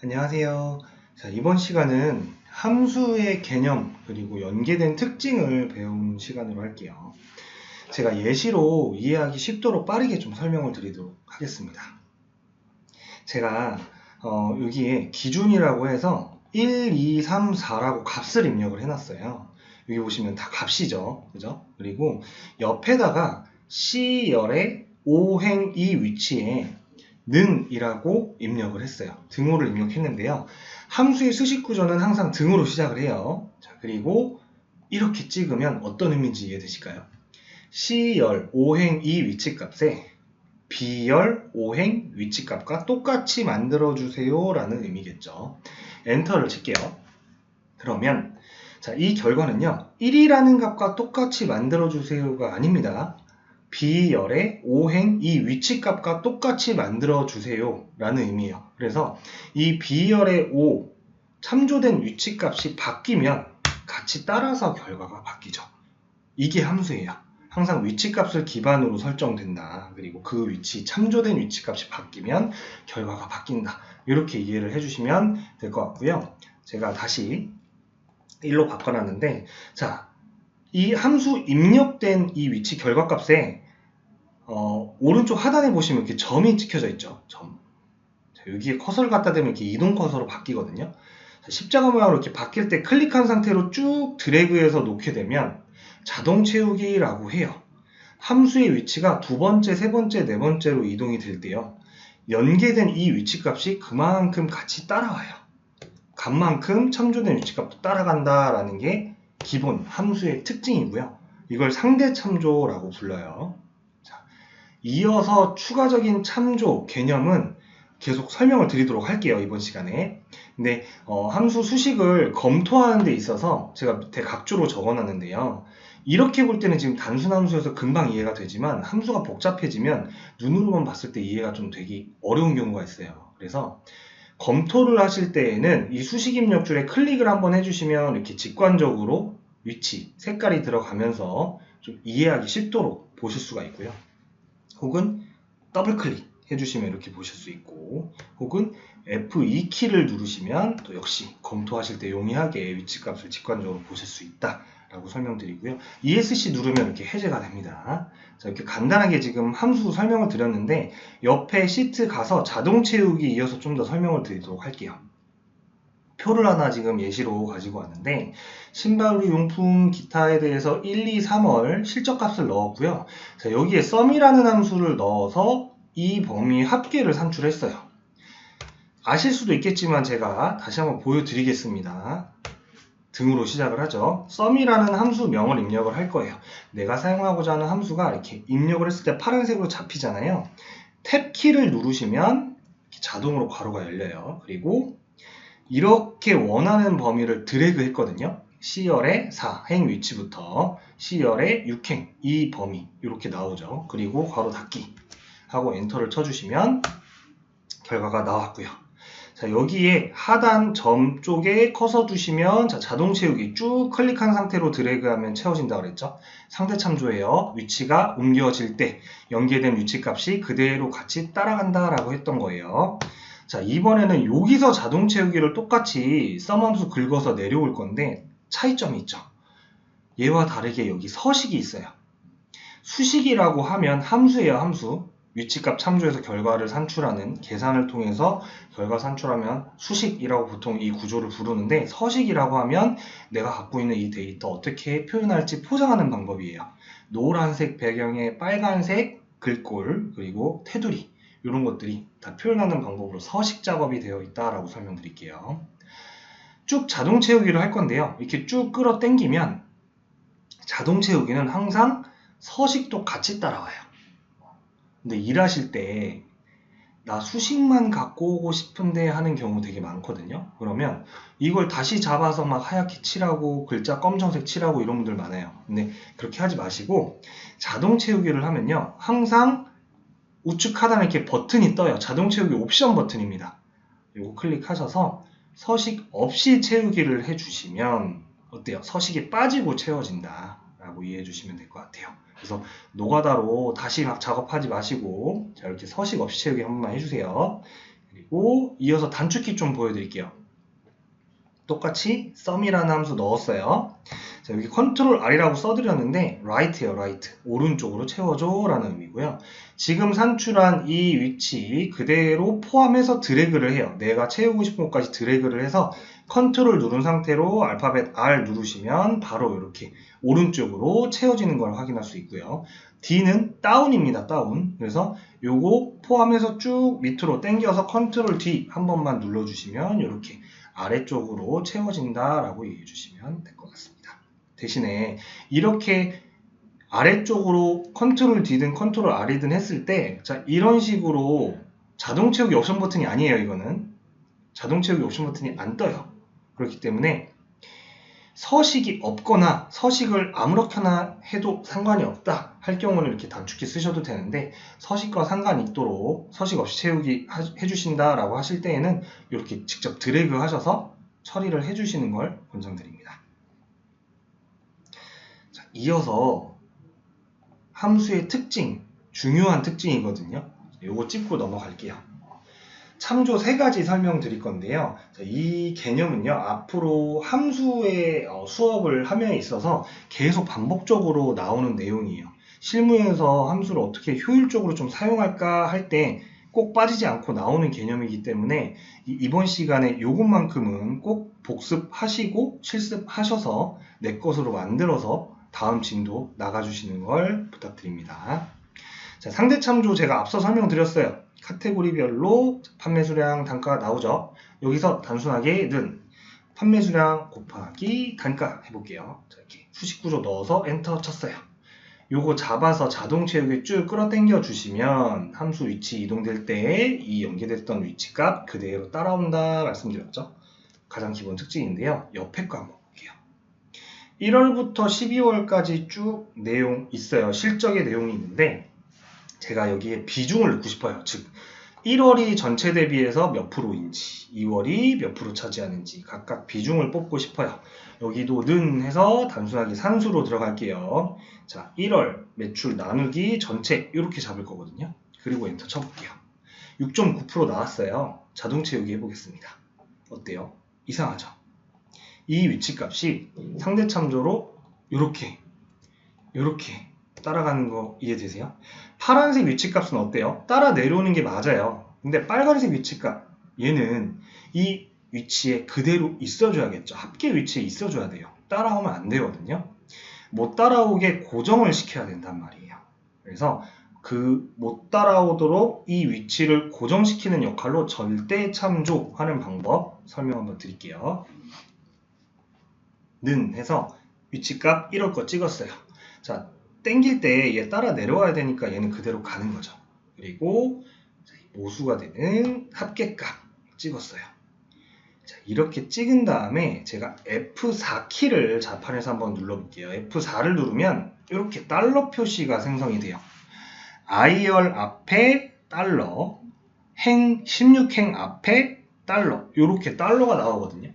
안녕하세요. 자, 이번 시간은 함수의 개념 그리고 연계된 특징을 배우는 시간으로 할게요. 제가 예시로 이해하기 쉽도록 빠르게 좀 설명을 드리도록 하겠습니다. 제가 여기에 기준이라고 해서 1, 2, 3, 4라고 값을 입력을 해놨어요. 여기 보시면 다 값이죠. 그죠? 그리고 옆에다가 C열의 5행이 위치에 능이라고 입력을 했어요. 등호를 입력했는데요. 함수의 수식 구조는 항상 등으로 시작을 해요. 자, 그리고 이렇게 찍으면 어떤 의미인지 이해되실까요? C열 5행 이 위치값에 B열 5행 위치값과 똑같이 만들어주세요 라는 의미겠죠. 엔터를 칠게요. 그러면 자, 이 결과는요. 1이라는 값과 똑같이 만들어주세요가 아닙니다. B열의 5행 이 위치값과 똑같이 만들어주세요 라는 의미예요. 그래서 이 B열의 5 참조된 위치값이 바뀌면 같이 따라서 결과가 바뀌죠. 이게 함수예요. 항상 위치값을 기반으로 설정된다. 그리고 그 위치, 참조된 위치값이 바뀌면 결과가 바뀐다. 이렇게 이해를 해주시면 될 것 같고요. 제가 다시 1로 바꿔놨는데 자, 이 함수 입력된 이 위치 결과값에 오른쪽 하단에 보시면 이렇게 점이 찍혀져 있죠. 점. 자, 여기에 커서를 갖다 대면 이렇게 이동 커서로 바뀌거든요. 자, 십자가 모양으로 이렇게 바뀔 때 클릭한 상태로 쭉 드래그해서 놓게 되면 자동 채우기라고 해요. 함수의 위치가 두 번째, 세 번째, 네 번째로 이동이 될 때요. 연계된 이 위치값이 그만큼 같이 따라와요. 값만큼 참조된 위치값도 따라간다라는 게 기본 함수의 특징이고요. 이걸 상대 참조라고 불러요. 자, 이어서 추가적인 참조 개념은 계속 설명을 드리도록 할게요. 이번 시간에. 근데 함수 수식을 검토하는 데 있어서 제가 밑에 각조로 적어놨는데요. 이렇게 볼 때는 지금 단순 함수여서 금방 이해가 되지만 함수가 복잡해지면 눈으로만 봤을 때 이해가 좀 되기 어려운 경우가 있어요. 그래서 검토를 하실 때에는 이 수식 입력줄에 클릭을 한번 해주시면 이렇게 직관적으로 위치, 색깔이 들어가면서 좀 이해하기 쉽도록 보실 수가 있고요. 혹은 더블 클릭 해주시면 이렇게 보실 수 있고, 혹은 F2키를 누르시면 또 역시 검토하실 때 용이하게 위치값을 직관적으로 보실 수 있다 라고 설명드리고요. ESC 누르면 이렇게 해제가 됩니다. 자, 이렇게 간단하게 지금 함수 설명을 드렸는데 옆에 시트 가서 자동 채우기 이어서 좀 더 설명을 드리도록 할게요. 표를 하나 지금 예시로 가지고 왔는데 신발, 용품, 기타에 대해서 1, 2, 3월 실적값을 넣었고요. 자, 여기에 sum이라는 함수를 넣어서 이 범위의 합계를 산출했어요. 아실 수도 있겠지만 제가 다시 한번 보여드리겠습니다. 등으로 시작을 하죠. sum이라는 함수명을 입력을 할 거예요. 내가 사용하고자 하는 함수가 이렇게 입력을 했을 때 파란색으로 잡히잖아요. 탭 키를 누르시면 자동으로 괄호가 열려요. 그리고 이렇게 원하는 범위를 드래그 했거든요. C열의 4행 위치부터 C열의 6행 이 범위 이렇게 나오죠. 그리고 괄호 닫기 하고 엔터를 쳐주시면 결과가 나왔고요. 자, 여기에 하단 점 쪽에 커서 두시면 자동 채우기 쭉 클릭한 상태로 드래그하면 채워진다고 그랬죠. 상대 참조예요. 위치가 옮겨질 때 연계된 위치값이 그대로 같이 따라간다 라고 했던 거예요. 자, 이번에는 여기서 자동 채우기를 똑같이 sum 함수 긁어서 내려올 건데 차이점이 있죠. 얘와 다르게 여기 서식이 있어요. 수식이라고 하면 함수예요, 함수. 위치값 참조해서 결과를 산출하는 계산을 통해서 결과 산출하면 수식이라고 보통 이 구조를 부르는데 서식이라고 하면 내가 갖고 있는 이 데이터 어떻게 표현할지 포장하는 방법이에요. 노란색 배경에 빨간색 글꼴 그리고 테두리 이런 것들이 다 표현하는 방법으로 서식 작업이 되어 있다라고 설명드릴게요. 쭉 자동 채우기를 할 건데요. 이렇게 쭉 끌어 당기면 자동 채우기는 항상 서식도 같이 따라와요. 근데 일하실 때 나 수식만 갖고 오고 싶은데 하는 경우 되게 많거든요. 그러면 이걸 다시 잡아서 막 하얗게 칠하고 글자 검정색 칠하고 이런 분들 많아요. 근데 그렇게 하지 마시고 자동 채우기를 하면요. 항상 우측 하단에 이렇게 버튼이 떠요. 자동 채우기 옵션 버튼입니다. 이거 클릭하셔서 서식 없이 채우기를 해주시면 어때요? 서식이 빠지고 채워진다 라고 이해해 주시면 될 것 같아요. 그래서 노가다로 다시 막 작업하지 마시고 자, 이렇게 서식 없이 채우기 한 번만 해주세요. 그리고 이어서 단축키 좀 보여드릴게요. 똑같이 sum이라는 함수 넣었어요. 자, 여기 컨트롤 R이라고 써드렸는데 right예요, right. 오른쪽으로 채워줘 라는 의미고요. 지금 산출한 이 위치 그대로 포함해서 드래그를 해요. 내가 채우고 싶은 곳까지 드래그를 해서 컨트롤 누른 상태로 알파벳 R 누르시면 바로 이렇게 오른쪽으로 채워지는 걸 확인할 수 있고요. D는 다운입니다, 다운. 그래서 요거 포함해서 쭉 밑으로 당겨서 컨트롤 D 한 번만 눌러주시면 이렇게 아래쪽으로 채워진다라고 얘기해 주시면 될 것 같습니다. 대신에 이렇게 아래쪽으로 컨트롤 D든 컨트롤 R이든 했을 때, 자, 이런 식으로 자동 채우기 옵션 버튼이 아니에요. 이거는 자동 채우기 옵션 버튼이 안 떠요. 그렇기 때문에 서식이 없거나 서식을 아무렇게나 해도 상관이 없다 할 경우는 이렇게 단축키 쓰셔도 되는데, 서식과 상관이 있도록 서식 없이 채우기 해주신다 라고 하실 때에는 이렇게 직접 드래그 하셔서 처리를 해주시는 걸 권장드립니다. 자, 이어서 함수의 특징, 중요한 특징이거든요. 요거 짚고 넘어갈게요. 참조 3가지 설명드릴 건데요. 이 개념은요, 앞으로 함수의 수업을 함에 있어서 계속 반복적으로 나오는 내용이에요. 실무에서 함수를 어떻게 효율적으로 좀 사용할까 할 때 꼭 빠지지 않고 나오는 개념이기 때문에 이번 시간에 이것만큼은 꼭 복습하시고 실습하셔서 내 것으로 만들어서 다음 진도 나가주시는 걸 부탁드립니다. 자, 상대 참조 제가 앞서 설명드렸어요. 카테고리별로 판매 수량, 단가가 나오죠. 여기서 단순하게 는 판매 수량 곱하기 단가 해볼게요. 자, 이렇게 수식 구조 넣어서 엔터 쳤어요. 요거 잡아서 자동 채우기 쭉 끌어당겨 주시면 함수 위치 이동될 때 이 연계됐던 위치 값 그대로 따라온다 말씀드렸죠. 가장 기본 특징인데요. 옆에 거 한번 볼게요. 1월부터 12월까지 쭉 내용 있어요. 실적의 내용이 있는데 제가 여기에 비중을 넣고 싶어요. 즉 1월이 전체 대비해서 몇 프로인지, 2월이 몇 프로 차지하는지 각각 비중을 뽑고 싶어요. 여기도 는 해서 단순하게 산수로 들어갈게요. 자, 1월 매출 나누기 전체 이렇게 잡을 거거든요. 그리고 엔터 쳐볼게요. 6.9% 나왔어요. 자동 채우기 해보겠습니다. 어때요? 이상하죠? 이 위치값이 상대 참조로 이렇게 따라가는 거 이해되세요? 파란색 위치값은 어때요? 따라 내려오는 게 맞아요. 근데 빨간색 위치값, 얘는 이 위치에 그대로 있어줘야겠죠. 합계 위치에 있어줘야 돼요. 따라오면 안 되거든요. 못 따라오게 고정을 시켜야 된단 말이에요. 그래서 그 못 따라오도록 이 위치를 고정시키는 역할로 절대 참조하는 방법 설명 한번 드릴게요. 는 해서 위치값 1월 거 찍었어요. 자, 땡길 때 얘 따라 내려와야 되니까 얘는 그대로 가는 거죠. 그리고 모수가 되는 합계값 찍었어요. 자, 이렇게 찍은 다음에 제가 F4키를 자판에서 한번 눌러볼게요. F4를 누르면 이렇게 달러 표시가 생성이 돼요. IR 앞에 달러, 16행 앞에 달러, 이렇게 달러가 나오거든요.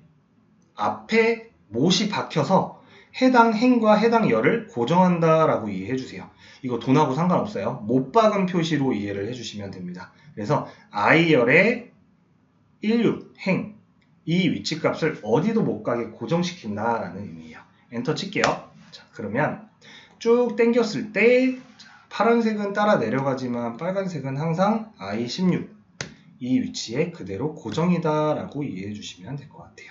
앞에 못이 박혀서 해당 행과 해당 열을 고정한다라고 이해해주세요. 이거 돈하고 상관없어요. 못 박은 표시로 이해를 해주시면 됩니다. 그래서 I열의 16행 이 위치값을 어디도 못 가게 고정시킨다라는 의미예요. 엔터 칠게요. 자, 그러면 쭉 당겼을 때 파란색은 따라 내려가지만 빨간색은 항상 I16 이 위치에 그대로 고정이다라고 이해해 주시면 될 것 같아요.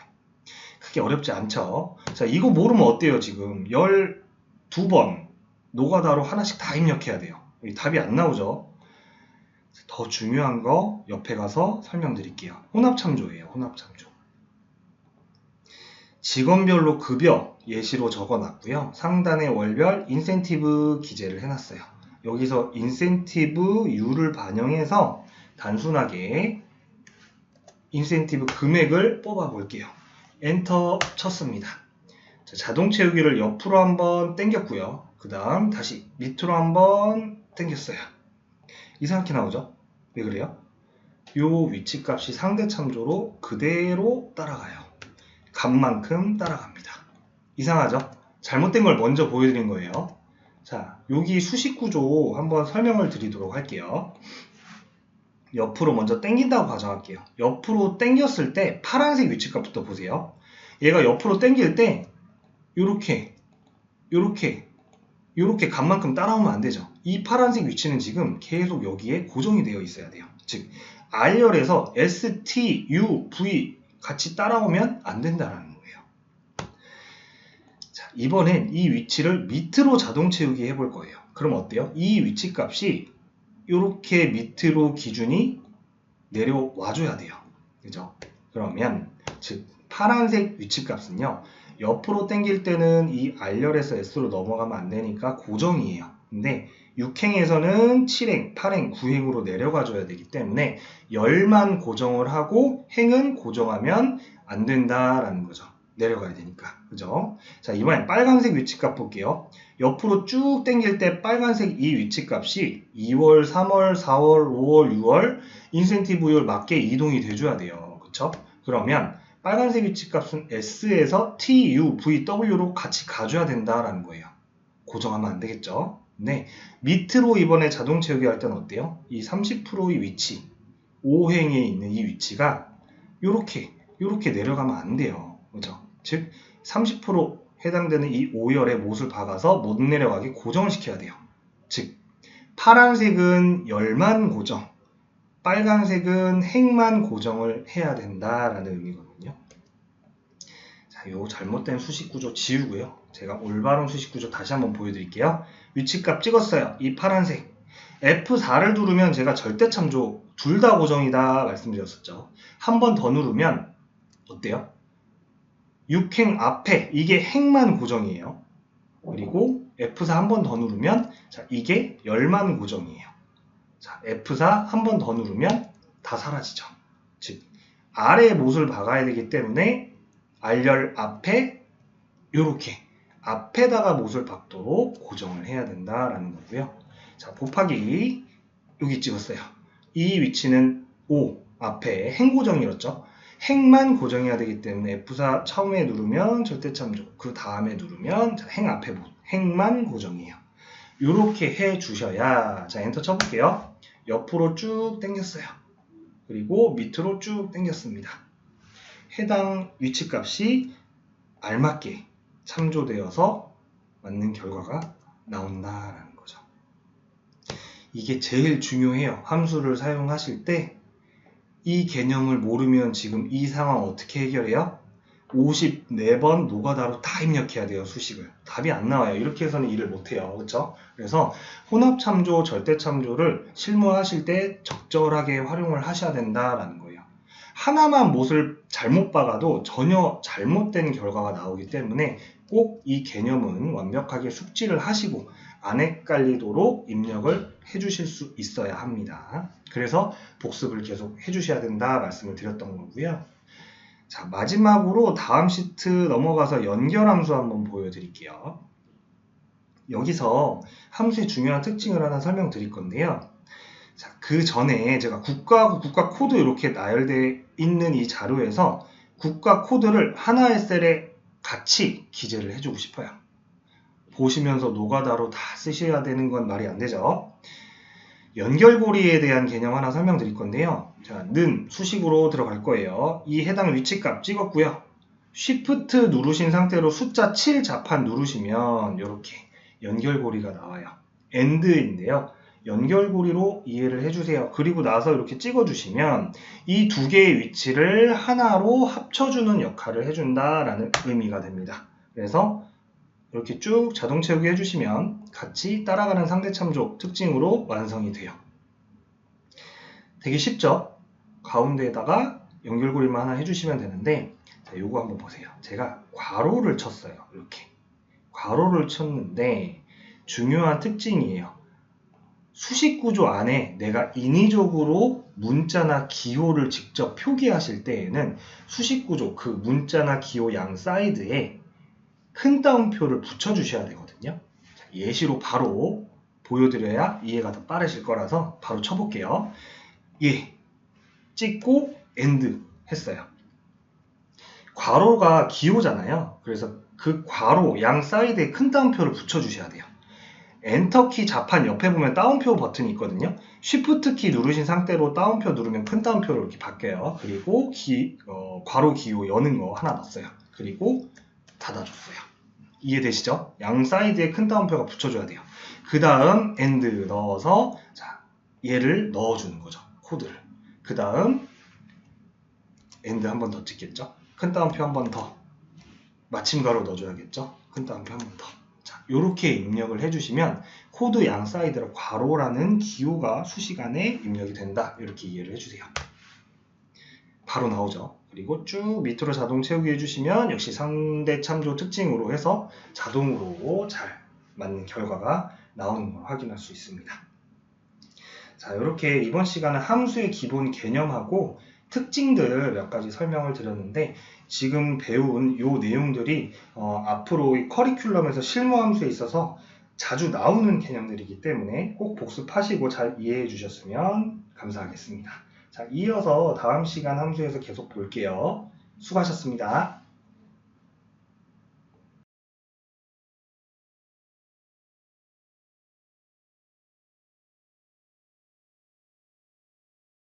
크게 어렵지 않죠? 자, 이거 모르면 어때요? 지금 12번 노가다로 하나씩 다 입력해야 돼요. 답이 안 나오죠? 더 중요한 거 옆에 가서 설명드릴게요. 혼합참조예요. 혼합참조. 직원별로 급여 예시로 적어놨고요. 상단에 월별 인센티브 기재를 해놨어요. 여기서 인센티브율을 반영해서 단순하게 인센티브 금액을 뽑아볼게요. 엔터 쳤습니다. 자, 자동 채우기를 옆으로 한번 당겼고요. 그 다음 다시 밑으로 한번 당겼어요. 이상하게 나오죠? 왜 그래요? 요 위치값이 상대 참조로 그대로 따라가요. 값만큼 따라갑니다. 이상하죠? 잘못된 걸 먼저 보여드린 거예요. 자, 여기 수식 구조 한번 설명을 드리도록 할게요. 옆으로 먼저 당긴다고 가정할게요. 옆으로 당겼을 때 파란색 위치값부터 보세요. 얘가 옆으로 당길 때 요렇게 요렇게 값만큼 따라오면 안 되죠. 이 파란색 위치는 지금 계속 여기에 고정이 되어 있어야 돼요. 즉 R열에서 S, T, U, V 같이 따라오면 안 된다라는 거예요. 자, 이번엔 이 위치를 밑으로 자동 채우기 해볼 거예요. 그럼 어때요? 이 위치 값이 이렇게 밑으로 기준이 내려와 줘야 돼요. 그죠? 그러면 즉 파란색 위치 값은요. 옆으로 당길 때는 이 R열에서 S로 넘어가면 안 되니까 고정이에요. 근데 6행에서는 7행, 8행, 9행으로 내려가 줘야 되기 때문에 열만 고정을 하고 행은 고정하면 안 된다라는 거죠. 내려가야 되니까. 그죠? 자, 이번엔 빨간색 위치값 볼게요. 옆으로 쭉 당길 때 빨간색 이 위치값이 2월, 3월, 4월, 5월, 6월 인센티브율 맞게 이동이 돼줘야 돼요. 그쵸? 그러면 빨간색 위치값은 S에서 T, U, V, W로 같이 가줘야 된다라는 거예요. 고정하면 안 되겠죠? 네. 밑으로 이번에 자동 채우기 할 때는 어때요? 이 30%의 위치, 5행에 있는 이 위치가 요렇게 내려가면 안 돼요. 그죠? 즉, 30% 해당되는 이 5열에 못을 박아서 못 내려가게 고정을 시켜야 돼요. 즉, 파란색은 열만 고정, 빨간색은 행만 고정을 해야 된다라는 의미거든요. 자, 요 잘못된 수식 구조 지우고요. 제가 올바른 수식 구조 다시 한번 보여드릴게요. 위치값 찍었어요. 이 파란색. F4를 누르면 제가 절대참조 둘 다 고정이다 말씀드렸었죠. 한 번 더 누르면 어때요? 6행 앞에 이게 행만 고정이에요. 그리고 F4 한 번 더 누르면 자, 이게 열만 고정이에요. 자, F4 한 번 더 누르면 다 사라지죠. 즉 R에 못을 박아야 되기 때문에 R열 앞에 이렇게 앞에다가 못을 박도록 고정을 해야 된다라는 거고요. 자, 곱하기 여기 찍었어요. 이 위치는 5 앞에 행 고정이었죠. 행만 고정해야 되기 때문에 F4 처음에 누르면 절대참조, 그 다음에 누르면 행 앞에 못, 행만 고정이에요. 이렇게 해 주셔야, 자, 엔터 쳐볼게요. 옆으로 쭉 당겼어요. 그리고 밑으로 쭉 당겼습니다. 해당 위치값이 알맞게 참조되어서 맞는 결과가 나온다라는 거죠. 이게 제일 중요해요. 함수를 사용하실 때 이 개념을 모르면 지금 이 상황 어떻게 해결해요? 54번 노가다로 다 입력해야 돼요. 수식을. 답이 안 나와요. 이렇게 해서는 일을 못해요. 그렇죠? 그래서 혼합참조, 절대참조를 실무하실 때 적절하게 활용을 하셔야 된다라는 거예요. 하나만 못을 잘못 박아도 전혀 잘못된 결과가 나오기 때문에 꼭 이 개념은 완벽하게 숙지를 하시고 안 헷갈리도록 입력을 해주실 수 있어야 합니다. 그래서 복습을 계속 해주셔야 된다 말씀을 드렸던 거고요. 자, 마지막으로 다음 시트 넘어가서 연결함수 한번 보여드릴게요. 여기서 함수의 중요한 특징을 하나 설명드릴 건데요. 자, 그 전에 제가 국가하고 국가 코드 이렇게 나열되어 있는 이 자료에서 국가 코드를 하나의 셀에 같이 기재를 해주고 싶어요. 보시면서 노가다로 다 쓰셔야 되는 건 말이 안 되죠. 연결고리에 대한 개념 하나 설명드릴 건데요. 자, 는 수식으로 들어갈 거예요. 이 해당 위치값 찍었고요. Shift 누르신 상태로 숫자 7 자판 누르시면 이렇게 연결고리가 나와요. AND인데요. 연결고리로 이해를 해주세요. 그리고 나서 이렇게 찍어주시면 이 두 개의 위치를 하나로 합쳐주는 역할을 해준다라는 의미가 됩니다. 그래서 이렇게 쭉 자동 채우기 해주시면 같이 따라가는 상대참조 특징으로 완성이 돼요. 되게 쉽죠? 가운데에다가 연결고리만 하나 해주시면 되는데 자, 요거 한번 보세요. 제가 괄호를 쳤어요. 이렇게 괄호를 쳤는데 중요한 특징이에요. 수식구조 안에 내가 인위적으로 문자나 기호를 직접 표기하실 때에는 수식구조 그 문자나 기호 양 사이드에 큰 따옴표를 붙여주셔야 되거든요. 예시로 바로 보여드려야 이해가 더 빠르실 거라서 바로 쳐볼게요. 예, 찍고 AND 했어요. 괄호가 기호잖아요. 그래서 그 괄호 양 사이드에 큰 따옴표를 붙여주셔야 돼요. 엔터키 좌판 옆에 보면 따옴표 버튼이 있거든요. 쉬프트 키 누르신 상태로 따옴표 누르면 큰 따옴표로 이렇게 바뀌어요. 그리고 괄호 기호 여는 거 하나 넣었어요. 그리고 닫아줬어요. 이해되시죠? 양 사이드에 큰 따옴표가 붙여줘야 돼요. 그 다음 엔드 넣어서 자 얘를 넣어주는 거죠. 코드를. 그 다음 엔드 한 번 더 찍겠죠. 큰 따옴표 한 번 더. 마침가로 넣어줘야겠죠. 큰 따옴표 한 번 더. 자, 요렇게 입력을 해주시면 코드 양 사이드로 괄호라는 기호가 수식안에 입력이 된다. 이렇게 이해를 해주세요. 바로 나오죠. 그리고 쭉 밑으로 자동 채우기 해주시면 역시 상대 참조 특징으로 해서 자동으로 잘 맞는 결과가 나오는 걸 확인할 수 있습니다. 자, 이렇게 이번 시간은 함수의 기본 개념하고 특징들 몇 가지 설명을 드렸는데 지금 배운 이 내용들이 앞으로 이 커리큘럼에서 실무 함수에 있어서 자주 나오는 개념들이기 때문에 꼭 복습하시고 잘 이해해 주셨으면 감사하겠습니다. 자, 이어서 다음 시간 함수에서 계속 볼게요. 수고하셨습니다.